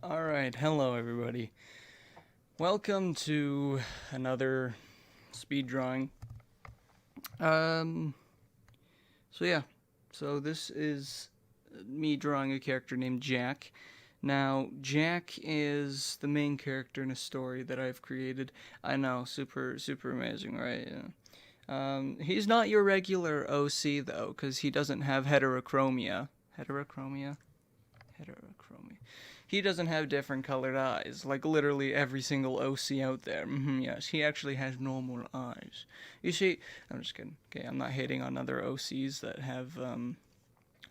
Alright, hello everybody. Welcome to another speed drawing. Um, so yeah, so this is me drawing a character named Jack. Now, Jack is the main character in a story that I've created. I know, super amazing, right? Yeah. He's not your regular OC though, because he doesn't have heterochromia. Heterochromia? Heterochromia. He doesn't have different colored eyes, like literally every single OC out there. Yes, he actually has normal eyes. You see, I'm just kidding. Okay, I'm not hating on other OCs that have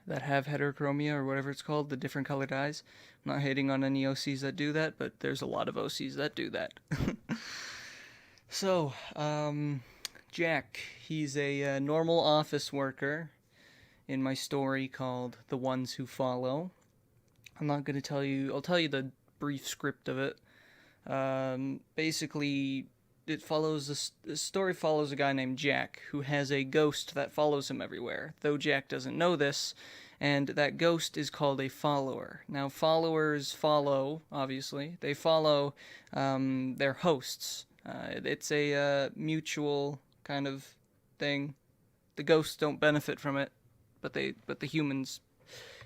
heterochromia or whatever it's called, the different colored eyes. I'm not hating on any OCs that do that, but there's a lot of OCs that do that. So, Jack, he's a normal office worker in my story called The Ones Who Follow. I'm not going to tell you, I'll tell you the brief script of it. Basically, the story follows a guy named Jack who has a ghost that follows him everywhere, though Jack doesn't know this, and that ghost is called a follower. Now, followers follow, obviously, they follow their hosts. It's a mutual kind of thing. The ghosts don't benefit from it, but the humans.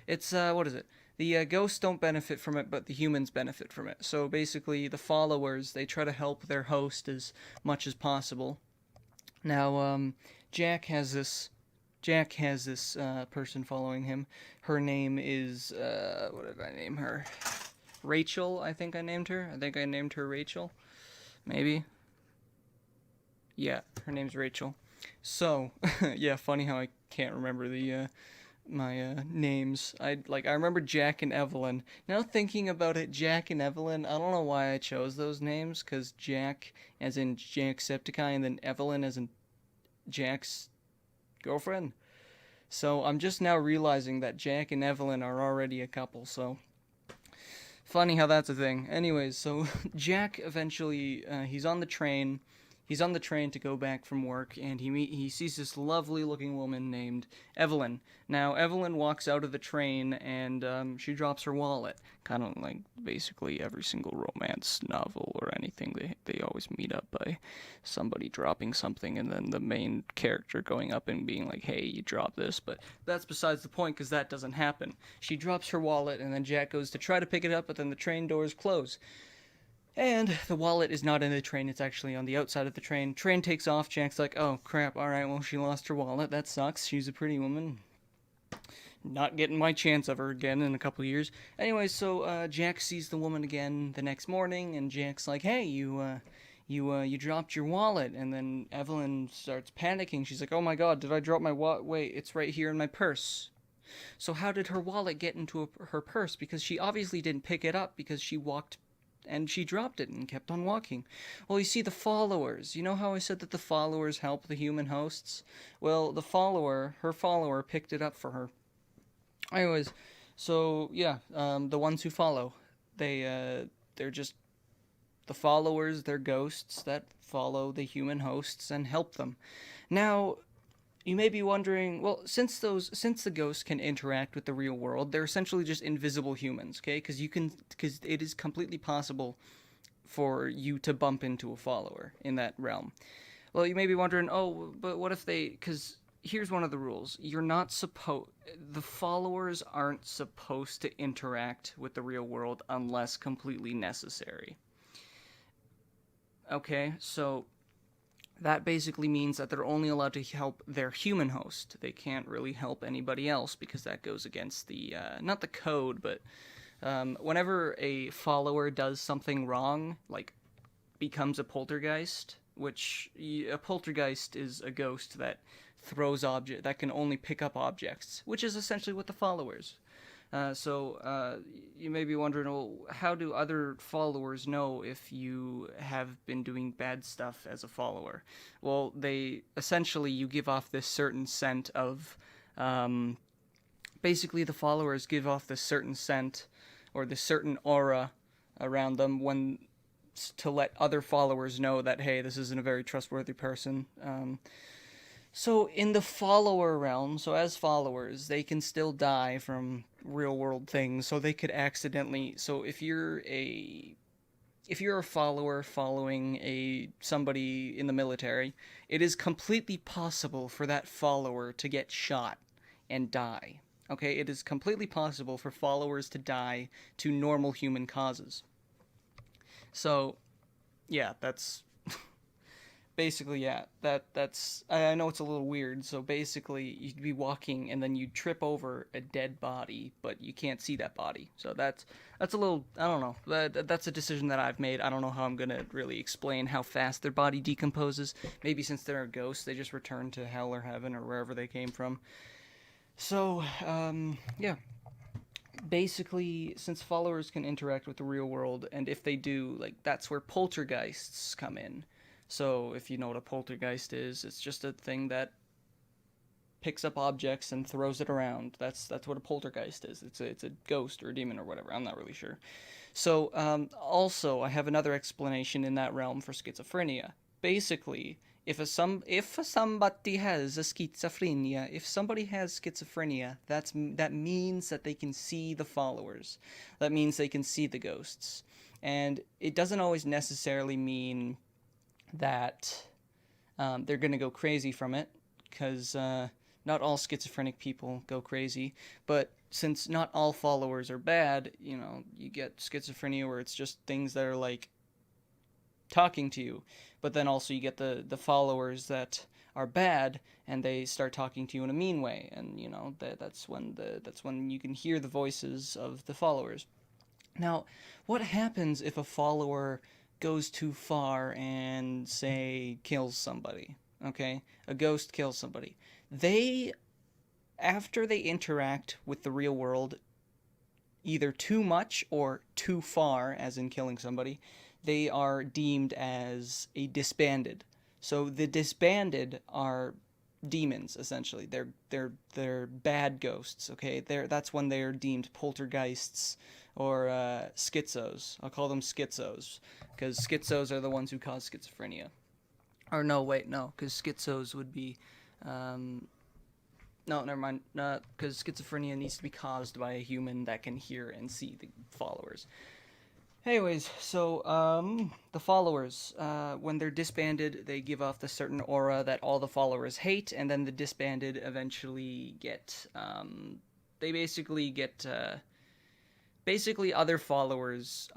It's what is it? The ghosts don't benefit from it, but the humans benefit from it. So basically, the followers they try to help their host as much as possible. Now, Jack has this. Jack has this person following him. Her name is what did I name her? Rachel, I think I named her. I think I named her Rachel. Maybe. Yeah, her name's Rachel. So, yeah, funny how I can't remember the my names. I remember Jack and Evelyn. Now thinking about it, Jack and Evelyn. I don't know why I chose those names, cause Jack as in Jacksepticeye, and then Evelyn as in Jack's girlfriend. So I'm just now realizing that Jack and Evelyn are already a couple. So funny how that's a thing. Anyways, so Jack eventually he's on the train. He's on the train to go back from work, and he sees this lovely-looking woman named Evelyn. Now, Evelyn walks out of the train, and she drops her wallet. Kind of like basically every single romance novel or anything. They always meet up by somebody dropping something, and then the main character going up and being like, "Hey, you dropped this." But that's besides the point, because that doesn't happen. She drops her wallet, and then Jack goes to try to pick it up, but then the train doors close. And the wallet is not in the train, it's actually on the outside of the train. Train takes off, Jack's like, oh crap, alright, well, she lost her wallet, that sucks, she's a pretty woman. Not getting my chance of her again in a couple years. Anyway, so Jack sees the woman again the next morning, and Jack's like, hey, you dropped your wallet. And then Evelyn starts panicking, she's like, oh my god, did I drop my wallet? Wait, it's right here in my purse. So how did her wallet get into her purse? Because she obviously didn't pick it up because she walked and she dropped it and kept on walking. Well, you see, the followers. You know how I said that the followers help the human hosts? Well, her follower, picked it up for her. Anyways, so yeah, the ones who follow, they're just the followers. They're ghosts that follow the human hosts and help them. Now, you may be wondering, well, since the ghosts can interact with the real world, they're essentially just invisible humans, okay? Because it is completely possible for you to bump into a follower in that realm. Well, you may be wondering, oh, but what if they? Because here's one of the rules: the followers aren't supposed to interact with the real world unless completely necessary. Okay, so that basically means that they're only allowed to help their human host. They can't really help anybody else because that goes against the, not the code, but whenever a follower does something wrong, like becomes a poltergeist, which a poltergeist is a ghost that that can only pick up objects, which is essentially what the followers. So you may be wondering, well, how do other followers know if you have been doing bad stuff as a follower? Well, you give off this certain scent of, basically the followers give off this certain scent or this certain aura around them to let other followers know that, hey, this isn't a very trustworthy person. So in the follower realm, so as followers, they can still die from real world things. So they could accidentally. So if you're a follower following a somebody in the military, it is completely possible for that follower to get shot and die. Okay, it is completely possible for followers to die to normal human causes. So, yeah, that's basically, yeah, that's I know it's a little weird. So basically you'd be walking and then you trip over a dead body, but you can't see that body. So that's a little, I don't know, that's a decision that I've made. I don't know how I'm gonna really explain how fast their body decomposes. Maybe since they're a ghost, they just return to hell or heaven or wherever they came from. So yeah, basically, since followers can interact with the real world, and if they do, like, that's where poltergeists come in. So if you know what a poltergeist is, it's just a thing that picks up objects and throws it around. That's what a poltergeist is. It's a ghost or a demon or whatever. I'm not really sure. So also, I have another explanation in that realm for schizophrenia. Basically, if somebody has a schizophrenia, if somebody has schizophrenia, that means that they can see the followers. That means they can see the ghosts, and it doesn't always necessarily mean that they're going to go crazy from it, because not all schizophrenic people go crazy. But since not all followers are bad, you get schizophrenia where it's just things that are like talking to you. But then also you get the followers that are bad and they start talking to you in a mean way, and that's when you can hear the voices of the followers. Now, what happens if a follower goes too far and, say, kills somebody? Okay? A ghost kills somebody. They, after they interact with the real world, either too much or too far, as in killing somebody, they are deemed as a disbanded. So the disbanded are demons, essentially. They're bad ghosts. Okay, that's when they are deemed poltergeists or schizos. I'll call them schizos because schizos are the ones who cause schizophrenia. Or no, wait, no, because schizos would be. No, never mind. Because schizophrenia needs to be caused by a human that can hear and see the followers. Anyways, so the followers, when they're disbanded, they give off the certain aura that all the followers hate, and then the disbanded eventually get, they basically get, basically other followers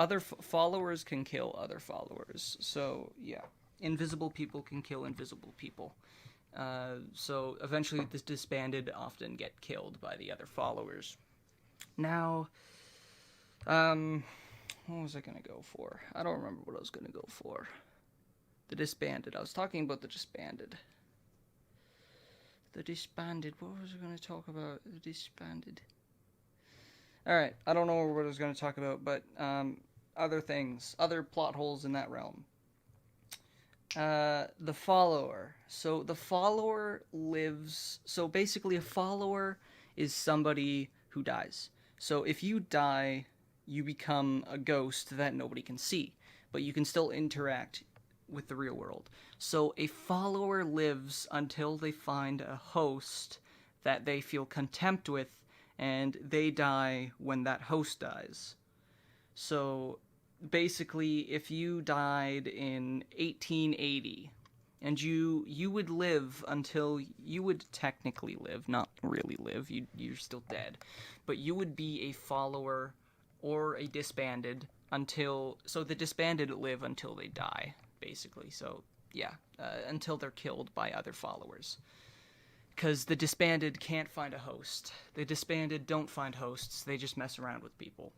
can kill other followers. So yeah, invisible people can kill invisible people. So eventually, the disbanded often get killed by the other followers. Now, what was I gonna go for? I don't remember what I was gonna go for. The disbanded. I was talking about the disbanded. The disbanded. What was I gonna talk about? The disbanded. Alright, I don't know what I was gonna talk about, but other things, other plot holes in that realm. The follower. So the follower lives. So basically, a follower is somebody who dies. So if you die, you become a ghost that nobody can see, but you can still interact with the real world. So a follower lives until they find a host that they feel contempt with, and they die when that host dies. So basically, if you died in 1880 and you would live until you would technically live, not really live, you're still dead, but you would be a follower or a disbanded until, so the disbanded live until they die, basically. So yeah, until they're killed by other followers, because the disbanded can't find a host. The disbanded don't find hosts, they just mess around with people.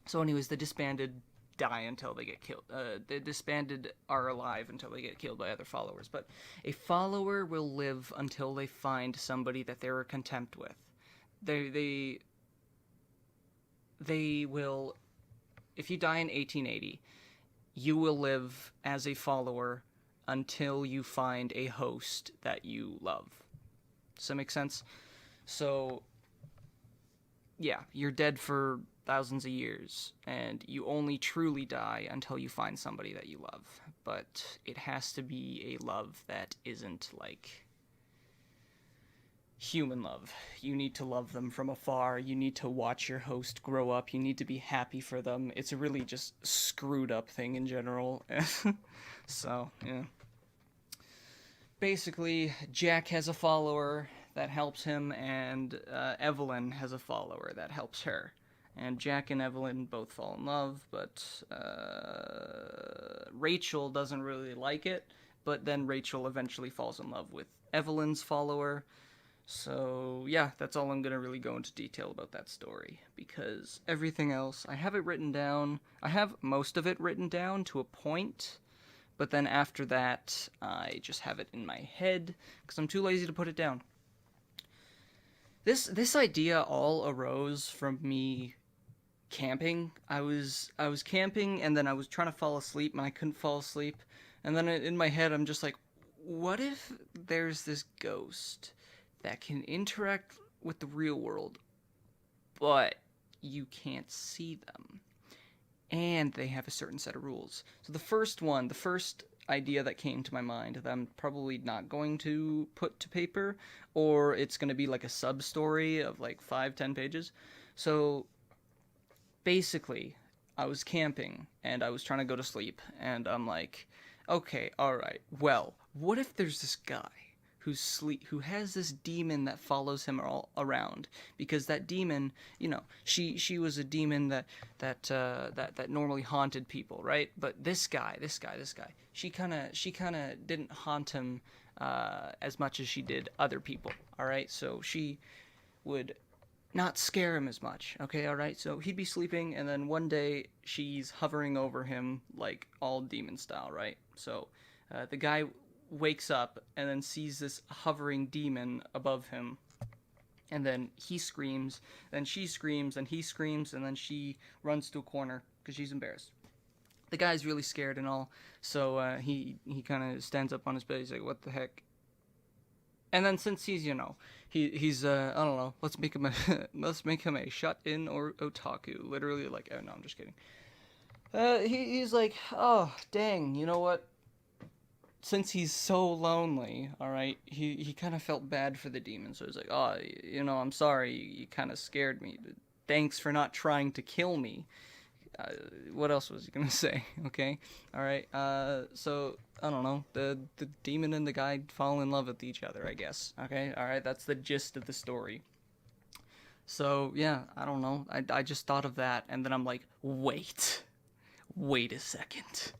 So anyways, the disbanded die until they get killed. The disbanded are alive until they get killed by other followers. But a follower will live until they find somebody that they're in contempt with. They will. If you die in 1880, you will live as a follower until you find a host that you love. Does that make sense? So, yeah, you're dead for thousands of years, and you only truly die until you find somebody that you love. But it has to be a love that isn't like human love. You need to love them from afar. You need to watch your host grow up. You need to be happy for them. It's a really just screwed up thing in general. So, yeah. Basically, Jack has a follower that helps him, and Evelyn has a follower that helps her. And Jack and Evelyn both fall in love, but Rachel doesn't really like it. But then Rachel eventually falls in love with Evelyn's follower. So, yeah, that's all I'm going to really go into detail about that story. Because everything else, I have it written down. I have most of it written down to a point. But then after that, I just have it in my head. Because I'm too lazy to put it down. This idea all arose from me camping. I was camping, and then I was trying to fall asleep, and I couldn't fall asleep. And then in my head, I'm just like, what if there's this ghost that can interact with the real world, but you can't see them? And they have a certain set of rules. So the first idea that came to my mind that I'm probably not going to put to paper, or it's going to be like a sub-story of like 5-10 pages. So basically, I was camping, and I was trying to go to sleep, and I'm like, okay, alright, well, what if there's this guy who has this demon that follows him all around? Because that demon, she was a demon that normally haunted people, right? But this guy, she kind of didn't haunt him as much as she did other people, alright? So she would not scare him as much, okay, alright? So he'd be sleeping, and then one day she's hovering over him, like all demon style, right? So the guy wakes up and then sees this hovering demon above him, and then he screams, then she screams, and he screams, and then she runs to a corner because she's embarrassed. The guy's really scared and all, so he kind of stands up on his bed. He's like, what the heck? And then since he's he's I don't know, let's make him a shut-in or otaku. Literally, like, oh no, I'm just kidding. He's like, oh dang, you know what? Since he's so lonely, alright, he kind of felt bad for the demon, so he's like, oh, I'm sorry, you kind of scared me. Thanks for not trying to kill me. What else was he gonna say? Okay, alright, so, I don't know, the demon and the guy fall in love with each other, I guess. Okay, alright, that's the gist of the story. So, yeah, I don't know, I just thought of that, and then I'm like, wait a second.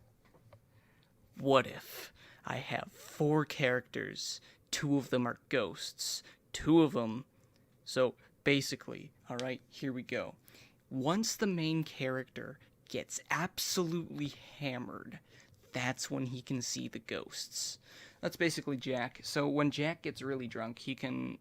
What if I have 4 characters, 2 of them are ghosts, 2 of them... So, basically, alright, here we go. Once the main character gets absolutely hammered, that's when he can see the ghosts. That's basically Jack. So when Jack gets really drunk, he can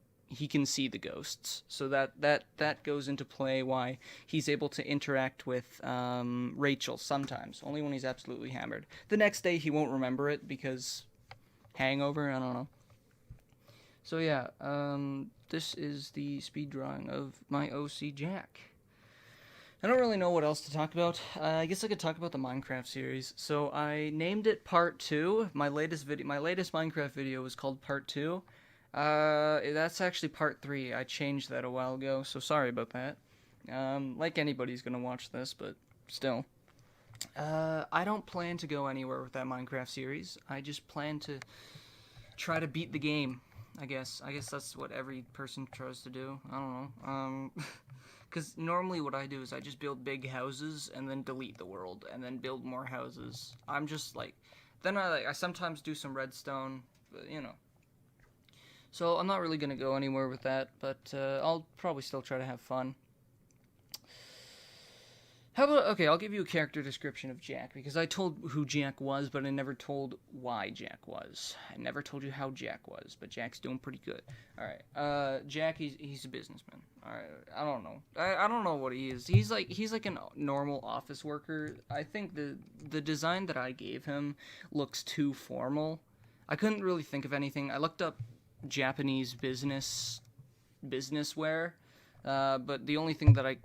see the ghosts. So that goes into play why he's able to interact with Rachel sometimes, only when he's absolutely hammered. The next day he won't remember it because hangover, I don't know. So yeah, this is the speed drawing of my OC Jack. I don't really know what else to talk about. I guess I could talk about the Minecraft series. So I named it Part 2. My latest Minecraft video was called Part 2. That's actually Part 3. I changed that a while ago, so sorry about that. Like anybody's gonna watch this, but still. I don't plan to go anywhere with that Minecraft series. I just plan to try to beat the game, I guess. I guess that's what every person tries to do. I don't know. Because normally what I do is I just build big houses and then delete the world and then build more houses. I'm just like... Then I sometimes do some redstone, but, So I'm not really going to go anywhere with that, but I'll probably still try to have fun. How about... Okay, I'll give you a character description of Jack, because I told who Jack was, but I never told why Jack was. I never told you how Jack was, but Jack's doing pretty good. Alright, Jack, he's a businessman. Alright, I don't know. I don't know what he is. He's like a normal office worker. I think the design that I gave him looks too formal. I couldn't really think of anything. I looked up Japanese business wear. But the only thing that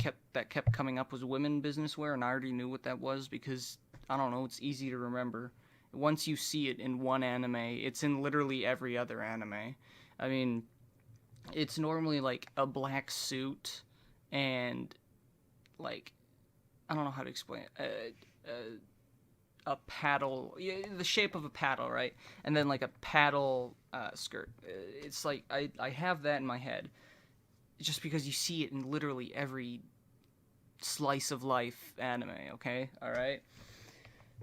kept coming up was women business wear, and I already knew what that was because, I don't know, it's easy to remember. Once you see it in one anime, it's in literally every other anime. I mean, It's normally like a black suit and like I don't know how to explain it. A paddle, the shape of a paddle, right? And then like a paddle skirt. It's like I have that in my head, just because you see it in literally every slice of life anime. Okay, all right.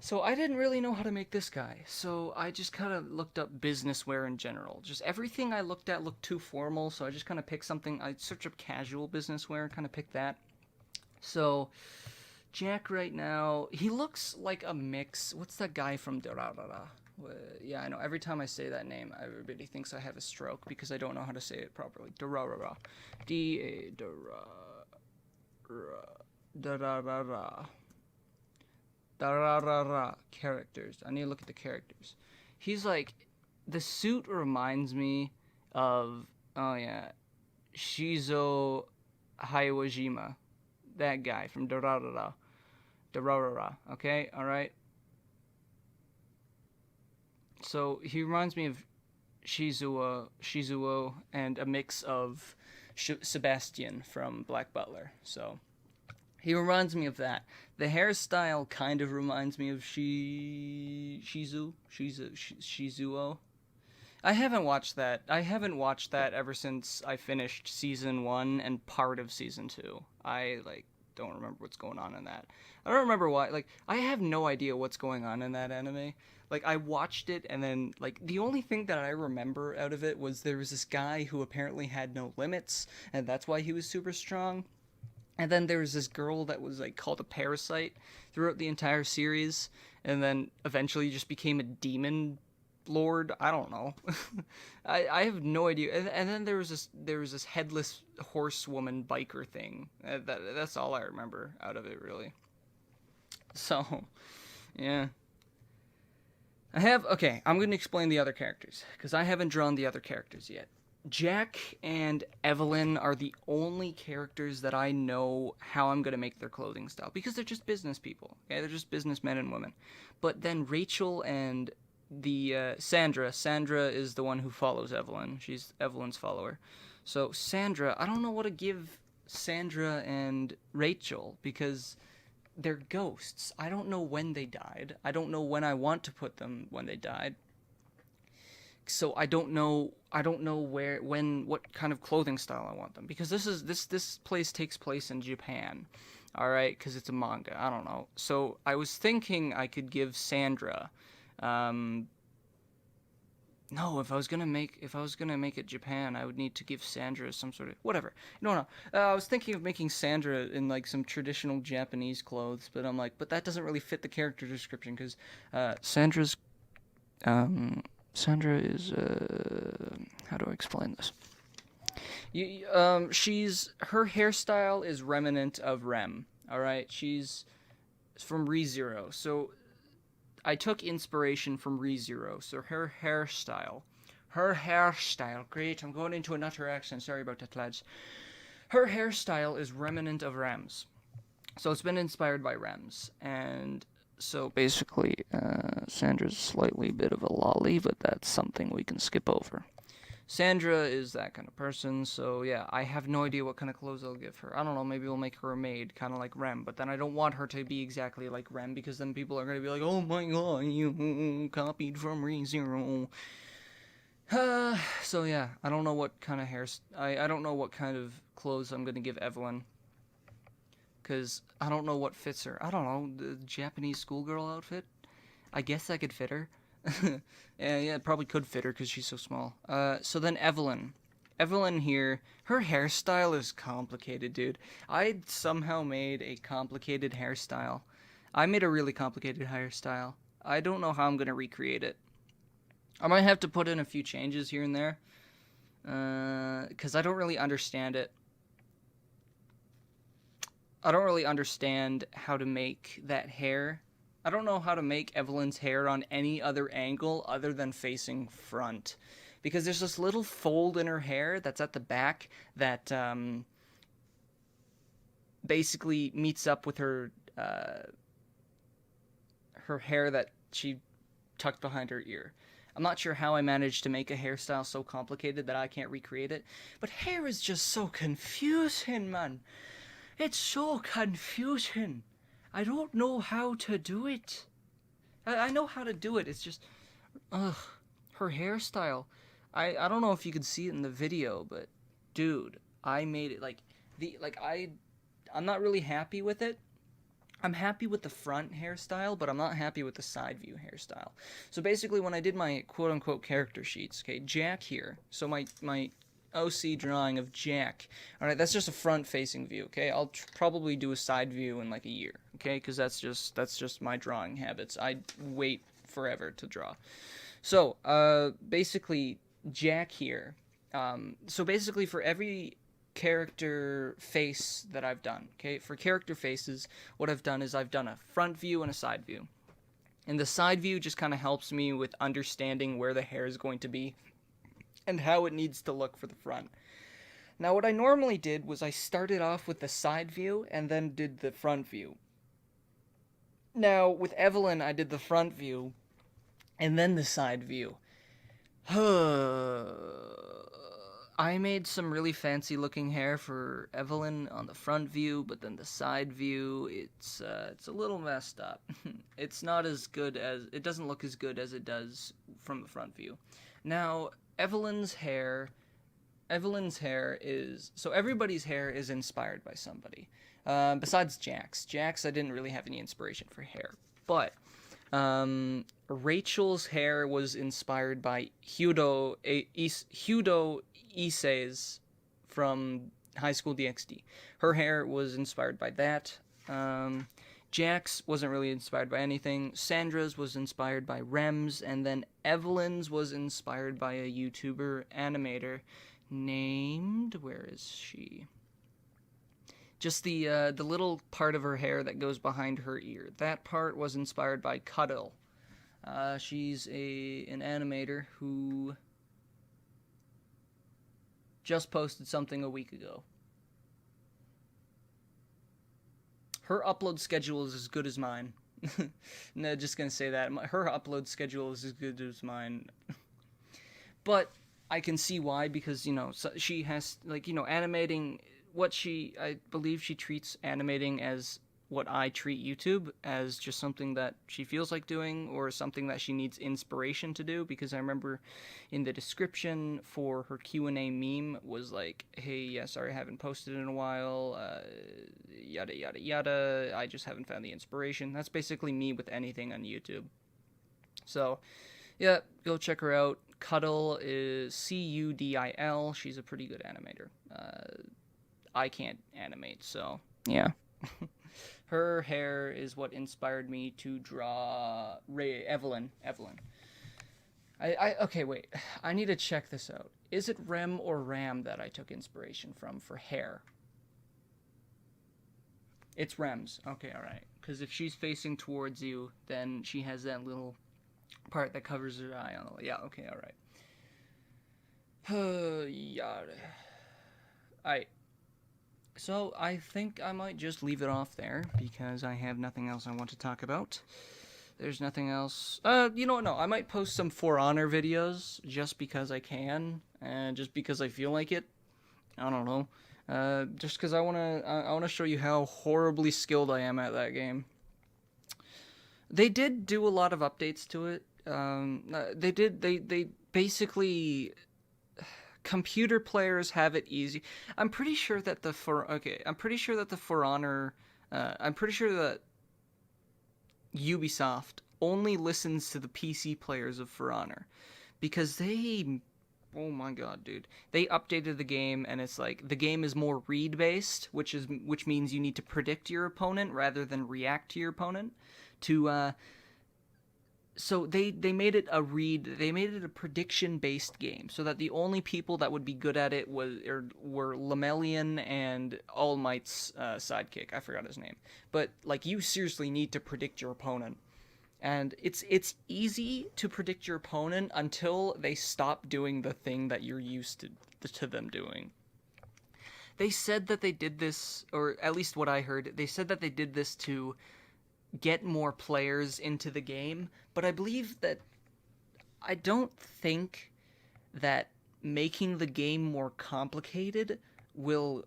So I didn't really know how to make this guy, so I just kind of looked up business wear in general. Just everything I looked at looked too formal, so I just kind of picked something. I searched up casual business wear and kind of picked that. So Jack right now, he looks like a mix. What's that guy from Durarara? Yeah, I know. Every time I say that name, everybody thinks I have a stroke because I don't know how to say it properly. Durarara. Durarara. Durarara. Characters. I need to look at the characters. He's like, the suit reminds me of, oh yeah, Shizo Hayawajima. That guy from Durarara. Durarara. Okay, alright? So he reminds me of Shizuo, and a mix of Sebastian from Black Butler. So he reminds me of that. The hairstyle kind of reminds me of Shizuo. I haven't watched that. I haven't watched that ever since I finished season 1 and part of season 2. I don't remember what's going on in that. I don't remember why. Like, I have no idea what's going on in that anime. Like, I watched it, and then, like, the only thing that I remember out of it was there was this guy who apparently had no limits, and that's why he was super strong. And then there was this girl that was, like, called a parasite throughout the entire series, and then eventually just became a demon lord. I don't know. I have no idea. And then there was this headless horsewoman biker thing. That's all I remember out of it, really. So, yeah. Okay, I'm going to explain the other characters, because I haven't drawn the other characters yet. Jack and Evelyn are the only characters that I know how I'm going to make their clothing style, because they're just business people. Okay, they're just businessmen and women. But then Rachel and Sandra is the one who follows Evelyn. She's Evelyn's follower. So Sandra, I don't know what to give Sandra and Rachel, because they're ghosts. I don't know when they died. I don't know when I want to put them when they died. So I don't know what kind of clothing style I want them, because this place takes place in Japan. All right, cuz it's a manga. I don't know. So I was thinking I could give Sandra no, if I was gonna make it Japan, I would need to give Sandra some sort of whatever. No. I was thinking of making Sandra in like some traditional Japanese clothes, but I'm like, but that doesn't really fit the character description, because Sandra is how do I explain this? Her hairstyle is remnant of Rem. All right, she's from ReZero, so I took inspiration from ReZero, so her hairstyle, great, I'm going into a nutter accent, sorry about that, lads. Her hairstyle is remnant of Rem's. So it's been inspired by Rem's, and so basically, Sandra's slightly bit of a lolly, but that's something we can skip over. Sandra is that kind of person, so yeah, I have no idea what kind of clothes I'll give her. I don't know, maybe we'll make her a maid, kind of like Rem, but then I don't want her to be exactly like Rem, because then people are going to be like, oh my god, you copied from ReZero. So yeah, I don't know what kind of hair, I don't know what kind of clothes I'm going to give Evelyn, because I don't know what fits her. I don't know, the Japanese schoolgirl outfit? I guess I could fit her. Yeah, it probably could fit her because she's so small. So then Evelyn. Evelyn here, her hairstyle is complicated, dude. I somehow made a complicated hairstyle. I made a really complicated hairstyle. I don't know how I'm going to recreate it. I might have to put in a few changes here and there, because I don't really understand it. I don't really understand how to make that hair. I don't know how to make Evelyn's hair on any other angle other than facing front. Because there's this little fold in her hair that's at the back that basically meets up with her her hair that she tucked behind her ear. I'm not sure how I managed to make a hairstyle so complicated that I can't recreate it, but hair is just so confusing, man. It's so confusing. I don't know how to do it. I know how to do it. It's just, ugh, her hairstyle. I don't know if you could see it in the video, but dude, I made it I'm not really happy with it. I'm happy with the front hairstyle, but I'm not happy with the side view hairstyle. So basically, when I did my quote-unquote character sheets, okay, Jack here, so my OC drawing of Jack, alright, that's just a front-facing view, okay? I'll probably do a side view in like a year, okay? Because that's just my drawing habits. I wait forever to draw. So, basically, Jack here, so basically for every character face that I've done, okay? For character faces, what I've done is I've done a front view and a side view. And the side view just kind of helps me with understanding where the hair is going to be and how it needs to look for the front. Now, what I normally did was I started off with the side view and then did the front view. Now, with Evelyn, I did the front view and then the side view. I made some really fancy looking hair for Evelyn on the front view, but then the side view, it's a little messed up. It's not as good as, it doesn't look as good as it does from the front view. Now, Evelyn's hair is, so everybody's hair is inspired by somebody. Besides Jack's. Jack's, I didn't really have any inspiration for hair. But, Rachel's hair was inspired by Hudo Isei's from High School DxD. Her hair was inspired by that. Jack's wasn't really inspired by anything. Sandra's was inspired by Rems, and then Evelyn's was inspired by a YouTuber animator named, where is she? Just the little part of her hair that goes behind her ear. That part was inspired by Cuddle. She's an animator who just posted something a week ago. Her upload schedule is as good as mine. No, just gonna say that. Her upload schedule is as good as mine. But I can see why, because, you know, she has, like, you know, animating what I believe she treats animating as what I treat YouTube, as just something that she feels like doing or something that she needs inspiration to do, because I remember in the description for her Q&A meme was like, hey, yeah, sorry, I haven't posted in a while, yada yada yada, I just haven't found the inspiration. That's basically me with anything on YouTube. So, yeah, go check her out. Cuddle is Cudil. She's a pretty good animator. I can't animate, so, yeah. Her hair is what inspired me to draw Evelyn. Okay, wait. I need to check this out. Is it Rem or Ram that I took inspiration from for hair? It's Rem's. Okay, alright. Because if she's facing towards you, then she has that little part that covers her eye on the... Yeah, okay, alright. Yeah. Alright. So, I think I might just leave it off there, because I have nothing else I want to talk about. There's nothing else... you know what, no, I might post some For Honor videos, just because I can, and just because I feel like it. I don't know. Just because I wanna show you how horribly skilled I am at that game. They did do a lot of updates to it. They basically... Computer players have it easy. I'm pretty sure that For Honor, I'm pretty sure that Ubisoft only listens to the PC players of For Honor, because oh my god, dude, they updated the game, and it's like the game is more read based, which means you need to predict your opponent rather than react to your opponent. So they made it a prediction-based game, so that the only people that would be good at it were Lemelian and All Might's sidekick. I forgot his name. But, like, you seriously need to predict your opponent. And it's easy to predict your opponent until they stop doing the thing that you're used to them doing. They said that they did this, or at least what I heard, they said that they did this to get more players into the game, but I believe that I don't think that making the game more complicated will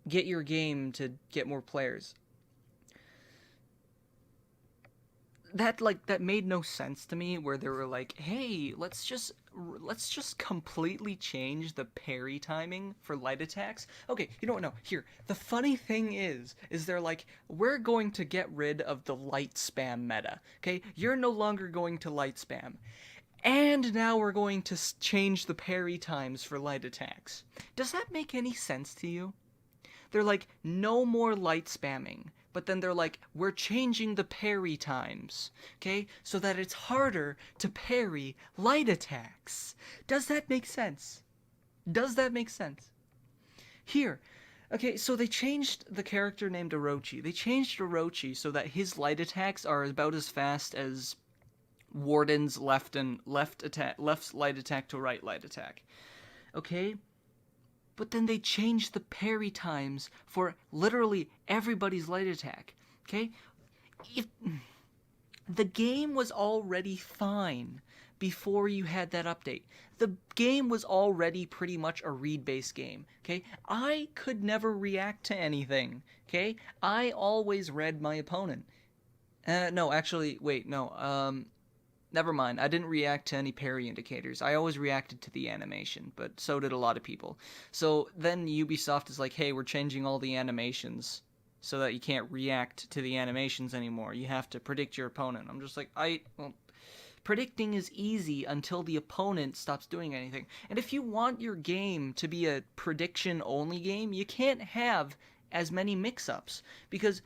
get your game to get more players. That made no sense to me, where they were like, hey, let's just completely change the parry timing for light attacks. Okay, you know what? No, here, the funny thing is they're like, we're going to get rid of the light spam meta. Okay, you're no longer going to light spam, and now we're going to change the parry times for light attacks. Does that make any sense to you? They're like, no more light spamming. But then they're like, we're changing the parry times, okay? So that it's harder to parry light attacks. Does that make sense? Does that make sense? Here, okay, so they changed the character named Orochi. They changed Orochi so that his light attacks are about as fast as Warden's left light attack to right light attack. Okay? But then they changed the parry times for literally everybody's light attack. Okay? If the game was already fine before you had that update. The game was already pretty much a read-based game. Okay? I could never react to anything. Okay? I always read my opponent. No, actually, wait, no. Never mind, I didn't react to any parry indicators. I always reacted to the animation, but so did a lot of people. So then Ubisoft is like, hey, we're changing all the animations so that you can't react to the animations anymore. You have to predict your opponent. I'm just like, well, predicting is easy until the opponent stops doing anything. And if you want your game to be a prediction-only game, you can't have as many mix-ups, because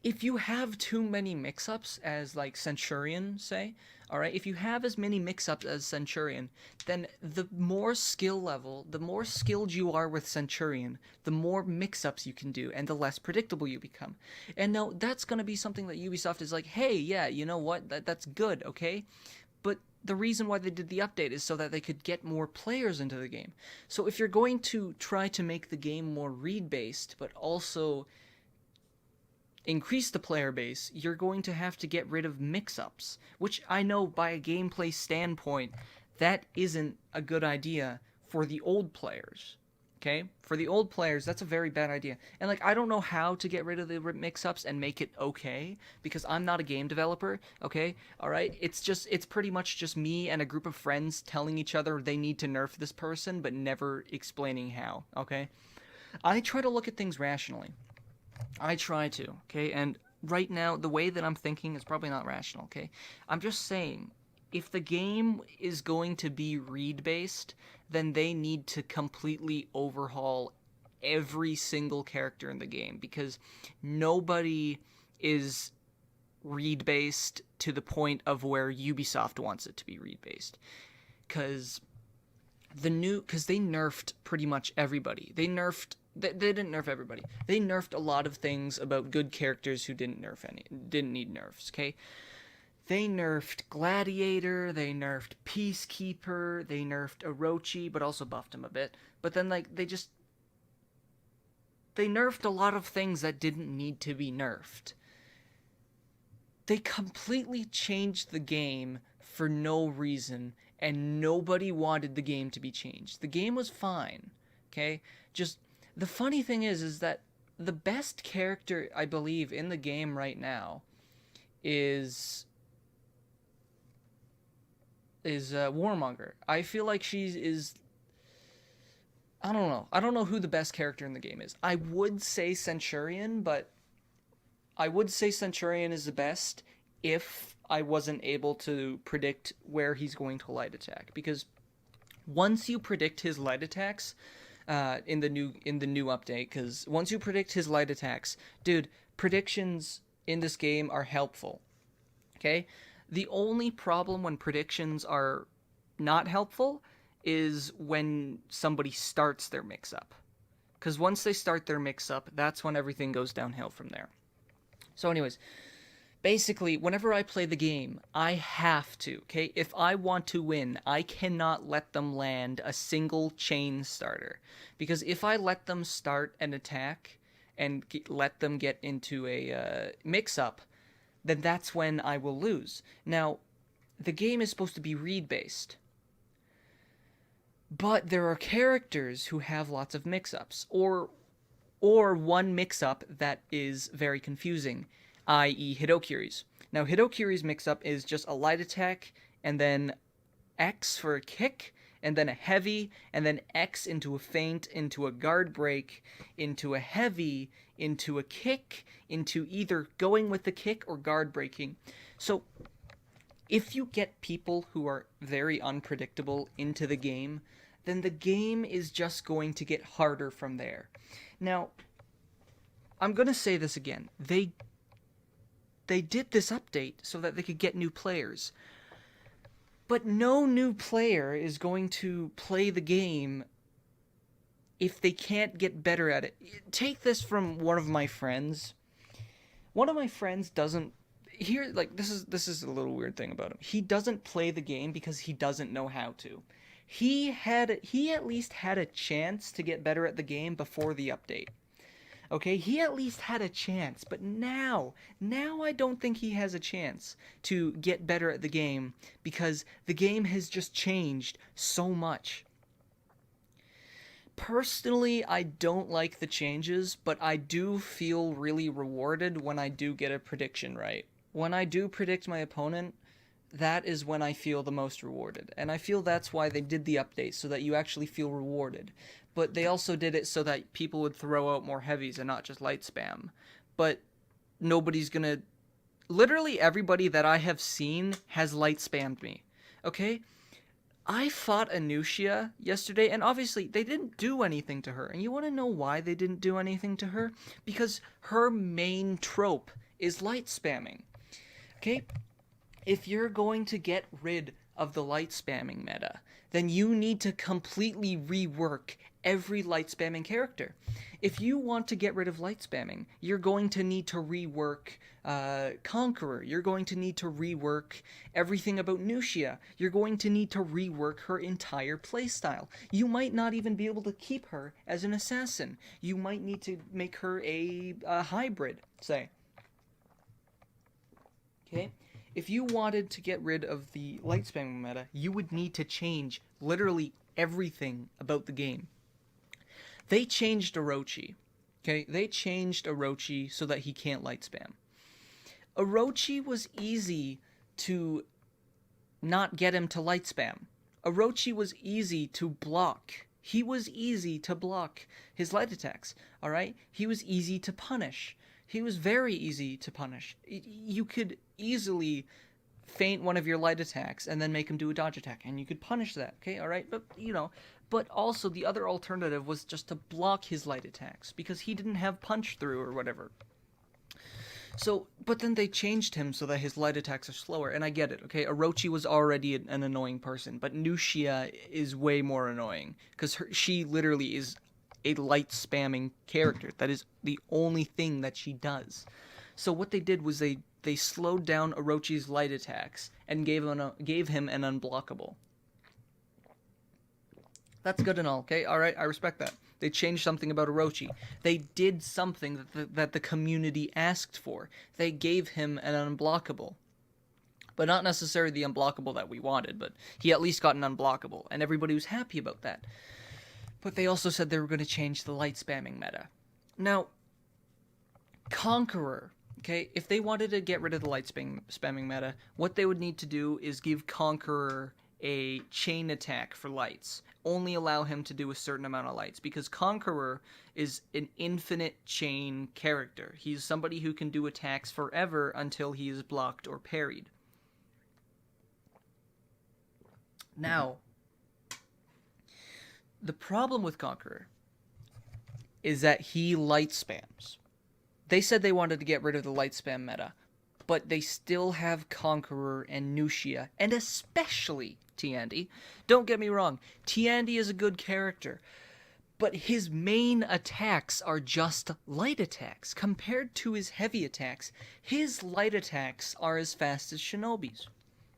if you have too many mix-ups as, like, Centurion, say, alright, if you have as many mix-ups as Centurion, then the more skill level, the more skilled you are with Centurion, the more mix-ups you can do, and the less predictable you become. And now, that's gonna be something that Ubisoft is like, hey, yeah, you know what, that's good, okay? But the reason why they did the update is so that they could get more players into the game. So if you're going to try to make the game more read-based, but also increase the player base, you're going to have to get rid of mix-ups, which I know by a gameplay standpoint, that isn't a good idea for the old players, okay? For the old players, that's a very bad idea. And, like, I don't know how to get rid of the mix-ups and make it okay, because I'm not a game developer, okay? Alright? It's pretty much just me and a group of friends telling each other they need to nerf this person, but never explaining how, okay? I try to look at things rationally. I try to, okay? And right now, the way that I'm thinking is probably not rational, okay? I'm just saying, if the game is going to be read-based, then they need to completely overhaul every single character in the game, because nobody is read-based to the point of where Ubisoft wants it to be read-based. Because they nerfed pretty much everybody. They didn't nerf everybody. They nerfed a lot of things about good characters who didn't need nerfs, okay? They nerfed Gladiator, they nerfed Peacekeeper, they nerfed Orochi, but also buffed him a bit. But then, like, they nerfed a lot of things that didn't need to be nerfed. They completely changed the game for no reason, and nobody wanted the game to be changed. The game was fine, okay? Just, the funny thing is that the best character, I believe, in the game right now is Warmonger. I feel like she is... I don't know. I don't know who the best character in the game is. I would say Centurion, but I would say Centurion is the best if I wasn't able to predict where he's going to light attack. Because once you predict his light attacks... in the new update, because once you predict his light attacks, dude, predictions in this game are helpful, okay? The only problem when predictions are not helpful is when somebody starts their mix-up, because once they start their mix-up, that's when everything goes downhill from there. So anyways, basically, whenever I play the game, I have to, okay? If I want to win, I cannot let them land a single chain starter. Because if I let them start an attack and let them get into a mix-up, then that's when I will lose. Now, the game is supposed to be read-based. But there are characters who have lots of mix-ups, or one mix-up that is very confusing, i.e. Hidokiri's. Now, Hidokiri's mix-up is just a light attack, and then X for a kick, and then a heavy, and then X into a feint, into a guard break, into a heavy, into a kick, into either going with the kick or guard breaking. So, if you get people who are very unpredictable into the game, then the game is just going to get harder from there. Now, I'm going to say this again. They did this update so that they could get new players. But no new player is going to play the game if they can't get better at it. Take this from one of my friends. One of my friends doesn't... Here, like, this is a little weird thing about him. He doesn't play the game because he doesn't know how to. He at least had a chance to get better at the game before the update. Okay, he at least had a chance, but now I don't think he has a chance to get better at the game because the game has just changed so much. Personally, I don't like the changes, but I do feel really rewarded when I do get a prediction right. When I do predict my opponent, that is when I feel the most rewarded. And I feel that's why they did the update, so that you actually feel rewarded. But they also did it so that people would throw out more heavies and not just light spam. But nobody's gonna... Literally everybody that I have seen has light spammed me. Okay? I fought Anushia yesterday, and obviously they didn't do anything to her. And you want to know why they didn't do anything to her? Because her main trope is light spamming. Okay? If you're going to get rid of the light spamming meta, then you need to completely rework every light spamming character. If you want to get rid of light spamming, you're going to need to rework Conqueror. You're going to need to rework everything about Nushia. You're going to need to rework her entire playstyle. You might not even be able to keep her as an assassin. You might need to make her a hybrid, say. Okay? If you wanted to get rid of the light spamming meta, you would need to change literally everything about the game. They changed Orochi. Okay? They changed Orochi so that he can't light spam. Orochi was easy to not get him to light spam. Orochi was easy to block. He was easy to block his light attacks. Alright? He was easy to punish. He was very easy to punish. You could easily feint one of your light attacks and then make him do a dodge attack, and you could punish that, okay, alright? But, you know, but also the other alternative was just to block his light attacks, because he didn't have punch through or whatever. So, but then they changed him so that his light attacks are slower, and I get it, okay? Orochi was already an annoying person, but Nushia is way more annoying, because she literally is a light spamming character. That is the only thing that she does. So what they did was they slowed down Orochi's light attacks and gave him an unblockable. That's good and all, okay? Alright, I respect that. They changed something about Orochi. They did something that the community asked for. They gave him an unblockable. But not necessarily the unblockable that we wanted, but he at least got an unblockable, and everybody was happy about that. But they also said they were going to change the light spamming meta. Now, Conqueror, okay, if they wanted to get rid of the light spamming meta, what they would need to do is give Conqueror a chain attack for lights. Only allow him to do a certain amount of lights, because Conqueror is an infinite chain character. He's somebody who can do attacks forever until he is blocked or parried. Now, the problem with Conqueror is that he light spams. They said they wanted to get rid of the light spam meta, but they still have Conqueror and Nushia, and especially Tiandi. Don't get me wrong, Tiandi is a good character, but his main attacks are just light attacks. Compared to his heavy attacks, his light attacks are as fast as Shinobi's,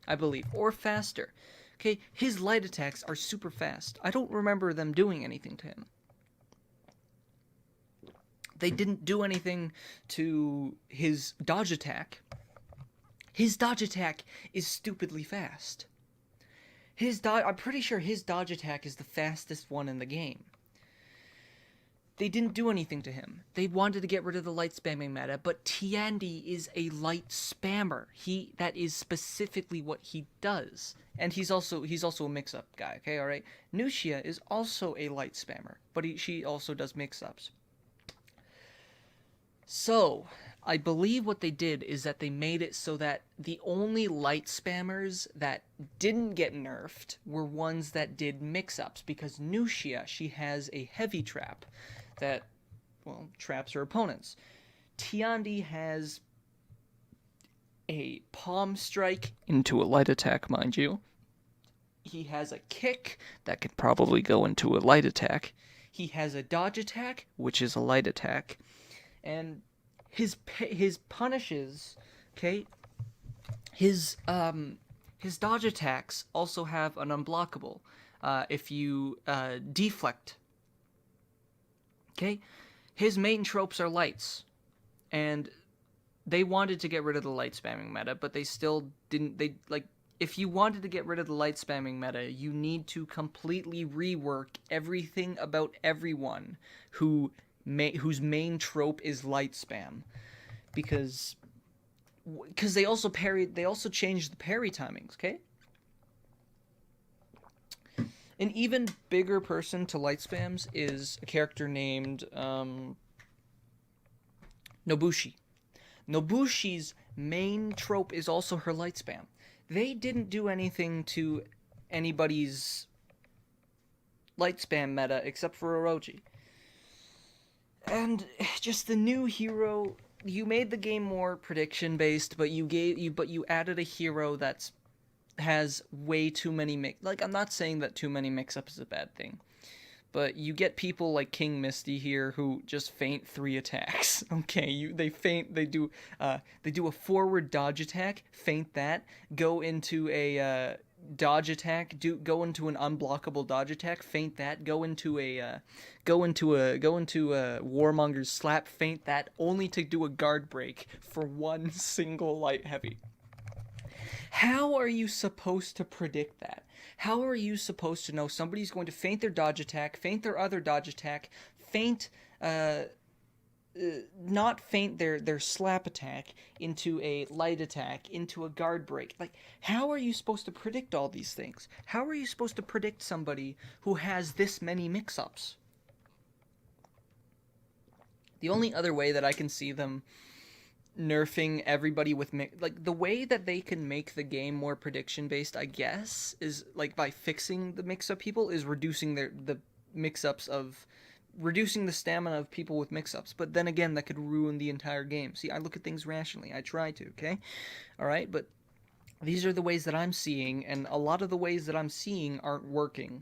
I believe, or faster. Okay, his light attacks are super fast. I don't remember them doing anything to him. They didn't do anything to his dodge attack. His dodge attack is stupidly fast. I'm pretty sure his dodge attack is the fastest one in the game. They didn't do anything to him. They wanted to get rid of the light spamming meta, but Tiandi is a light spammer. That is specifically what he does. And he's also a mix-up guy, okay, alright? Nushia is also a light spammer, but she also does mix-ups. So, I believe what they did is that they made it so that the only light spammers that didn't get nerfed were ones that did mix-ups, because Nushia, she has a heavy trap that, well, traps her opponents. Tiandi has a palm strike into a light attack, mind you. He has a kick that could probably go into a light attack. He has a dodge attack, which is a light attack. And his punishes, okay, his dodge attacks also have an unblockable. If you deflect, okay, his main tropes are lights, and they wanted to get rid of the light spamming meta, but they still didn't. If you wanted to get rid of the light spamming meta, you need to completely rework everything about everyone whose main trope is light spam, because they also changed the parry timings, okay? An even bigger person to light spams is a character named Nobushi. Nobushi's main trope is also her light spam. They didn't do anything to anybody's light spam meta except for Orochi. And just the new hero, you made the game more prediction based, but you added a hero that's has way too many I'm not saying that too many mix-ups is a bad thing, but you get people like King Misty here who just feint 3 attacks. Okay, they do a forward dodge attack, feint that, go into a dodge attack, go into an unblockable dodge attack, feint that, go into a Warmonger's slap, feint that, only to do a guard break for one single light heavy. How are you supposed to predict that? How are you supposed to know somebody's going to feint their dodge attack, feint their other dodge attack, not feint their slap attack into a light attack, into a guard break? Like, how are you supposed to predict all these things? How are you supposed to predict somebody who has this many mix-ups? The only other way that I can see them nerfing everybody with the way that they can make the game more prediction based, I guess, is by fixing the mix-up people, is reducing the mix-ups of reducing the stamina of people with mix-ups. But then again, that could ruin the entire game. See, I look at things rationally. I try to, okay? Alright, but these are the ways that I'm seeing, and a lot of the ways that I'm seeing aren't working.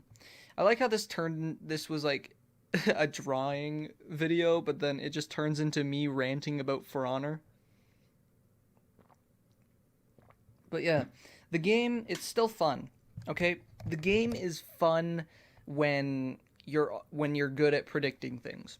I like how this was like a drawing video, but then it just turns into me ranting about For Honor. But yeah, the game, it's still fun, okay? The game is fun when you're good at predicting things.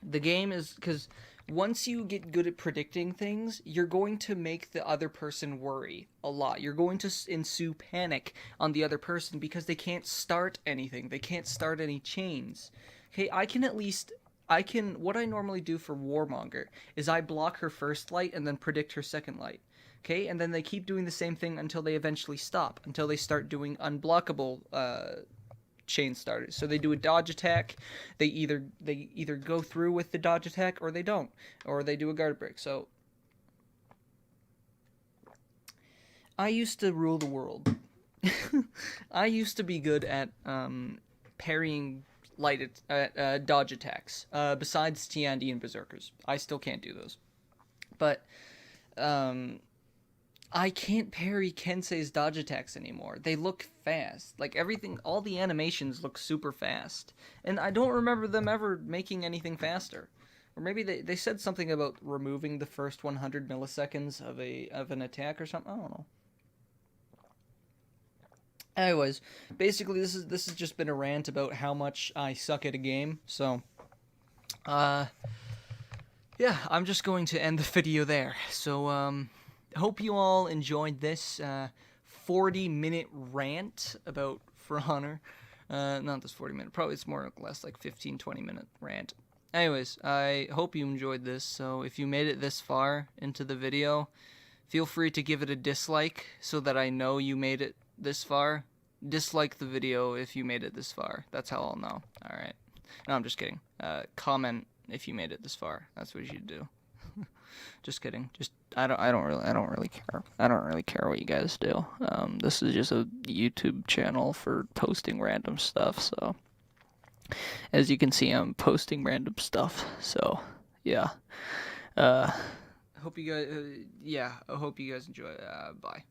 The game is, because once you get good at predicting things, you're going to make the other person worry a lot. You're going to ensue panic on the other person because they can't start anything. They can't start any chains. Okay, what I normally do for Warmonger is I block her first light and then predict her second light. Okay, and then they keep doing the same thing until they eventually stop, until they start doing unblockable chain starters. So they do a dodge attack, they either go through with the dodge attack or they don't, or they do a guard break. So I used to rule the world. I used to be good at parrying dodge attacks. Besides Tiandi and Berserkers, I still can't do those. But I can't parry Kensei's dodge attacks anymore. They look fast. Like, all the animations look super fast. And I don't remember them ever making anything faster. Or maybe they said something about removing the first 100 milliseconds of an attack or something. I don't know. Anyways, basically this has just been a rant about how much I suck at a game. So, yeah, I'm just going to end the video there. So, hope you all enjoyed this 40-minute rant about For Honor. Not this 40-minute, probably it's more or less like 15-20-minute rant. Anyways, I hope you enjoyed this, so if you made it this far into the video, feel free to give it a dislike so that I know you made it this far. Dislike the video if you made it this far. That's how I'll know. Alright. No, I'm just kidding. Comment if you made it this far. That's what you should do. Just kidding. Just I don't really care. I don't really care what you guys do. This is just a YouTube channel for posting random stuff, so as you can see, I'm posting random stuff. So, yeah. I hope you guys I hope you guys enjoy. Bye.